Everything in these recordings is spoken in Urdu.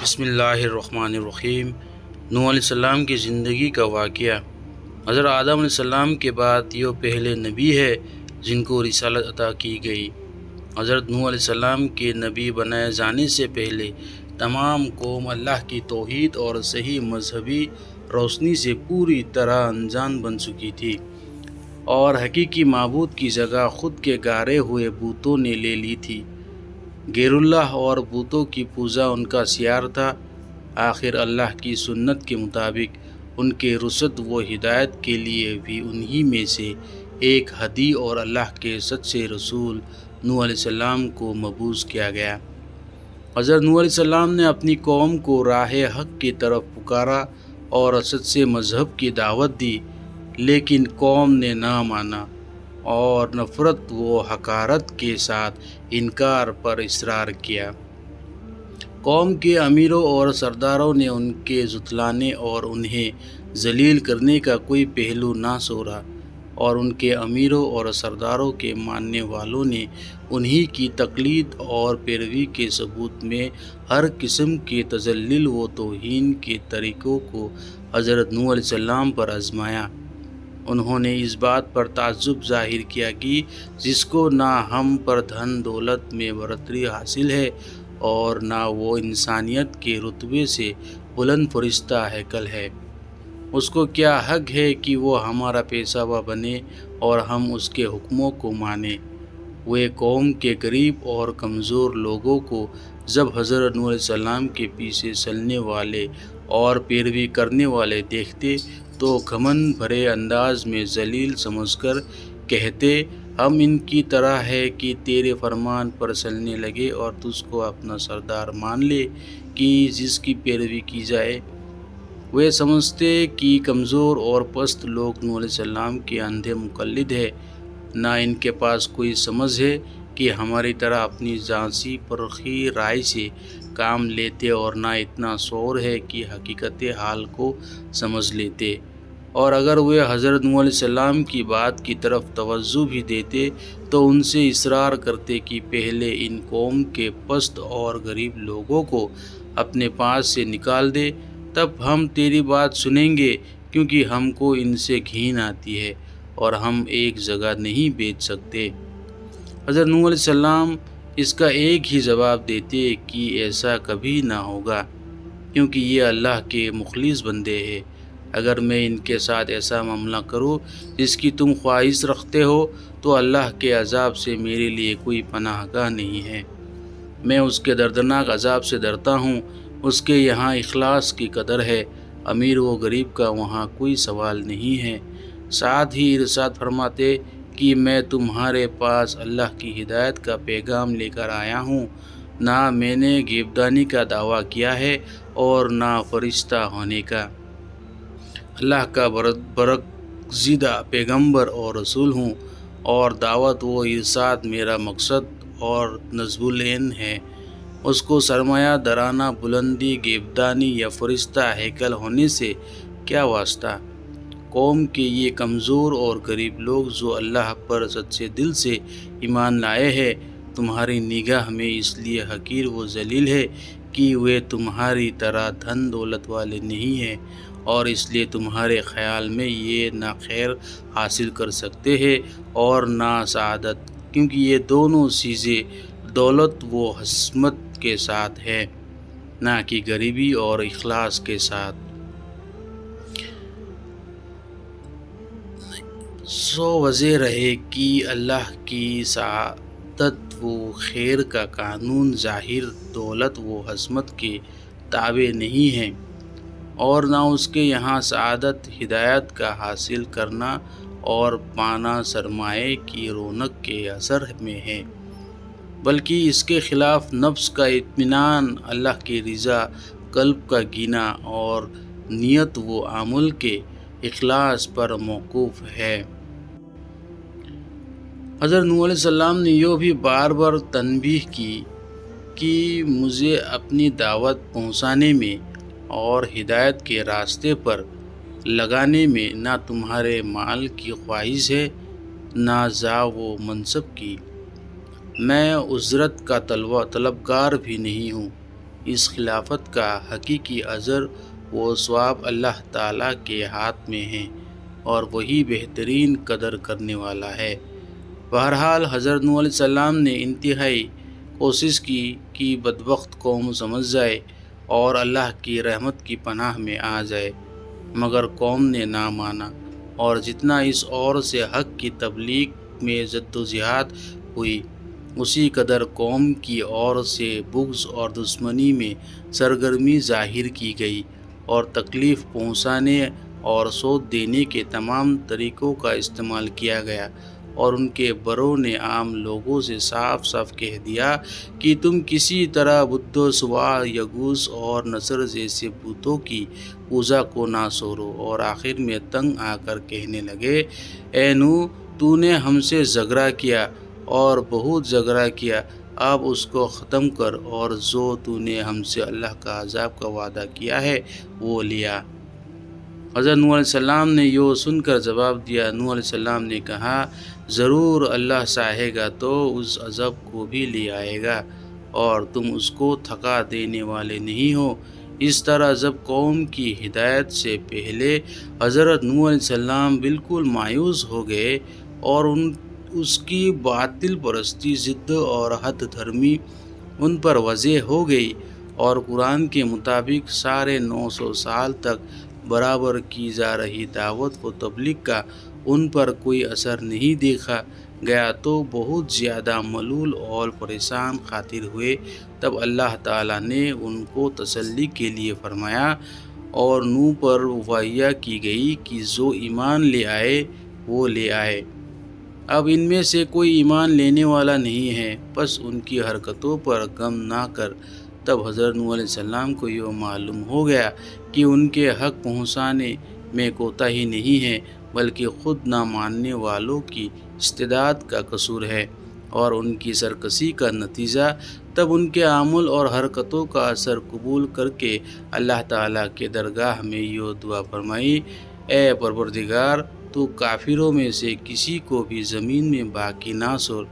بسم اللہ الرحمن الرحیم۔ نوح علیہ السلام کی زندگی کا واقعہ۔ حضرت آدم علیہ السلام کے بعد یہ پہلے نبی ہے جن کو رسالت عطا کی گئی۔ حضرت نوح علیہ السلام کے نبی بنائے جانے سے پہلے تمام قوم اللہ کی توحید اور صحیح مذہبی روشنی سے پوری طرح انجان بن چکی تھی، اور حقیقی معبود کی جگہ خود کے گارے ہوئے بتوں نے لے لی تھی۔ غیر اللہ اور بتوں کی پوجا ان کا شعار تھا۔ آخر اللہ کی سنت کے مطابق ان کے رشد و ہدایت کے لیے بھی انہی میں سے ایک ہادی اور اللہ کے سچے رسول نوح علیہ السلام کو مبعوث کیا گیا۔ حضرت نوح علیہ السلام نے اپنی قوم کو راہ حق کی طرف پکارا اور سچے مذہب کی دعوت دی، لیکن قوم نے نہ مانا اور نفرت و حقارت کے ساتھ انکار پر اصرار کیا۔ قوم کے امیروں اور سرداروں نے ان کے جھٹلانے اور انہیں ذلیل کرنے کا کوئی پہلو نہ چھوڑا، اور ان کے امیروں اور سرداروں کے ماننے والوں نے انہی کی تقلید اور پیروی کے ثبوت میں ہر قسم کے تضلیل و توہین کے طریقوں کو حضرت نوح علیہ السلام پر آزمایا۔ انہوں نے اس بات پر تعجب ظاہر کیا کہ جس کو نہ ہم پر دھن دولت میں برتری حاصل ہے اور نہ وہ انسانیت کے رتبے سے بلند فرشتہ ہیکل ہے، اس کو کیا حق ہے کہ وہ ہمارا پیشوا بنے اور ہم اس کے حکموں کو مانیں۔ وہ قوم کے غریب اور کمزور لوگوں کو جب حضرت نوح علیہ السلام کے پیچھے چلنے والے اور پیروی کرنے والے دیکھتے تو گھمنڈ بھرے انداز میں ذلیل سمجھ کر کہتے، ہم ان کی طرح ہے کہ تیرے فرمان پر چلنے لگے اور تجھ کو اپنا سردار مان لے کہ جس کی پیروی کی جائے۔ وہ سمجھتے کہ کمزور اور پست لوگ نوح علیہ السلام کے اندھے مقلد ہیں، نہ ان کے پاس کوئی سمجھ ہے کہ ہماری طرح اپنی ذاتی پرخی رائے سے کام لیتے، اور نہ اتنا شعور ہے کہ حقیقت حال کو سمجھ لیتے۔ اور اگر وہ حضرت نوح علیہ السلام کی بات کی طرف توجہ بھی دیتے تو ان سے اصرار کرتے کہ پہلے ان قوم کے پست اور غریب لوگوں کو اپنے پاس سے نکال دے، تب ہم تیری بات سنیں گے، کیونکہ ہم کو ان سے گھن آتی ہے اور ہم ایک جگہ نہیں بیٹھ سکتے۔ حضرت نوح علیہ السلام اس کا ایک ہی جواب دیتے کہ ایسا کبھی نہ ہوگا، کیونکہ یہ اللہ کے مخلص بندے ہیں۔ اگر میں ان کے ساتھ ایسا معاملہ کروں جس کی تم خواہش رکھتے ہو تو اللہ کے عذاب سے میرے لیے کوئی پناہ گاہ نہیں ہے۔ میں اس کے دردناک عذاب سے ڈرتا ہوں۔ اس کے یہاں اخلاص کی قدر ہے، امیر و غریب کا وہاں کوئی سوال نہیں ہے۔ ساتھ ہی ارشاد فرماتے کہ میں تمہارے پاس اللہ کی ہدایت کا پیغام لے کر آیا ہوں، نہ میں نے غیبدانی کا دعویٰ کیا ہے اور نہ فرشتہ ہونے کا۔ اللہ کا برگزیدہ پیغمبر اور رسول ہوں، اور دعوت و ارشاد میرا مقصد اور نصب العین ہے۔ اس کو سرمایہ دارانہ بلندی، غیبدانی یا فرشتہ ہیکل ہونے سے کیا واسطہ؟ قوم کے یہ کمزور اور غریب لوگ جو اللہ پر سچے دل سے ایمان لائے ہیں، تمہاری نگاہ میں اس لیے حقیر و ذلیل ہے کہ وہ تمہاری طرح دھن دولت والے نہیں ہیں، اور اس لیے تمہارے خیال میں یہ نہ خیر حاصل کر سکتے ہیں اور نہ سعادت، کیونکہ یہ دونوں چیزیں دولت و عظمت کے ساتھ ہیں، نہ کہ غریبی اور اخلاص کے ساتھ۔ سو واضح رہے کہ اللہ کی سعادت و خیر کا قانون ظاہر دولت و عظمت کے تابع نہیں ہے، اور نہ اس کے یہاں سعادت ہدایت کا حاصل کرنا اور پانا سرمایہ کی رونق کے اثر میں ہے، بلکہ اس کے خلاف نفس کا اطمینان، اللہ کی رضا، قلب کا گینا اور نیت و عمل کے اخلاص پر موقوف ہے۔ حضرت نوح علیہ السلام نے یہ بھی بار بار تنبیہ کی کہ مجھے اپنی دعوت پہنچانے میں اور ہدایت کے راستے پر لگانے میں نہ تمہارے مال کی خواہش ہے، نہ جاہ و منصب کی۔ میں اجرت کا طلبگار بھی نہیں ہوں، اس خلافت کا حقیقی اجر و ثواب اللہ تعالیٰ کے ہاتھ میں ہے اور وہی بہترین قدر کرنے والا ہے۔ بہرحال حضرت نوح علیہ السلام نے انتہائی کوشش کی کہ بدبخت قوم سمجھ جائے اور اللہ کی رحمت کی پناہ میں آ جائے، مگر قوم نے نہ مانا، اور جتنا اس اور سے حق کی تبلیغ میں جدوجہد ہوئی، اسی قدر قوم کی اور سے بغض اور دشمنی میں سرگرمی ظاہر کی گئی، اور تکلیف پہنچانے اور سوچ دینے کے تمام طریقوں کا استعمال کیا گیا، اور ان کے بڑوں نے عام لوگوں سے صاف صاف کہہ دیا کہ تم کسی طرح بدھ و سوا، یگوس اور نصر جیسے بتوں کی پوجا کو نہ چھوڑو، اور آخر میں تنگ آ کر کہنے لگے، اے نوح، تو نے ہم سے جھگڑا کیا اور بہت جھگڑا کیا، اب اس کو ختم کر، اور جو تو نے ہم سے اللہ کا عذاب کا وعدہ کیا ہے وہ لیا۔ حضرت نوح علیہ السلام نے یہ سن کر جواب دیا۔ نوح علیہ السلام نے کہا، ضرور اللہ چاہے گا تو اس عذاب کو بھی لے آئے گا، اور تم اس کو تھکا دینے والے نہیں ہو۔ اس طرح جب قوم کی ہدایت سے پہلے حضرت نوح علیہ السلام بالکل مایوس ہو گئے اور اس کی باطل پرستی، ضد اور حد دھرمی ان پر واضح ہو گئی، اور قرآن کے مطابق ساڑھے 900 سال تک برابر کی جا رہی دعوت و تبلیغ کا ان پر کوئی اثر نہیں دیکھا گیا، تو بہت زیادہ ملول اور پریشان خاطر ہوئے۔ تب اللہ تعالیٰ نے ان کو تسلی کے لیے فرمایا اور نوح پر وحی کی گئی کہ جو ایمان لے آئے وہ لے آئے، اب ان میں سے کوئی ایمان لینے والا نہیں ہے، پس ان کی حرکتوں پر غم نہ کر۔ تب حضرت نوح علیہ السلام کو یہ معلوم ہو گیا کہ ان کے حق پہنچانے میں کوتاہی نہیں ہے، بلکہ خود نہ ماننے والوں کی استعداد کا قصور ہے اور ان کی سرکشی کا نتیجہ۔ تب ان کے عمل اور حرکتوں کا اثر قبول کر کے اللہ تعالیٰ کے درگاہ میں یہ دعا فرمائی، اے پروردگار، تو کافروں میں سے کسی کو بھی زمین میں باقی نہ چھوڑ،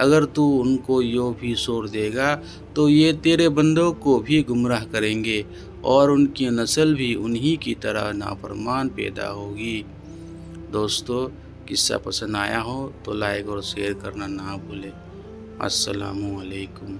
اگر تو ان کو یوں بھی چھوڑ دے گا تو یہ تیرے بندوں کو بھی گمراہ کریں گے، اور ان کی نسل بھی انہی کی طرح نافرمان پیدا ہوگی۔ دوستو، قصہ پسند آیا ہو تو لائک اور شیئر کرنا نہ بھولیں۔ السلام علیکم۔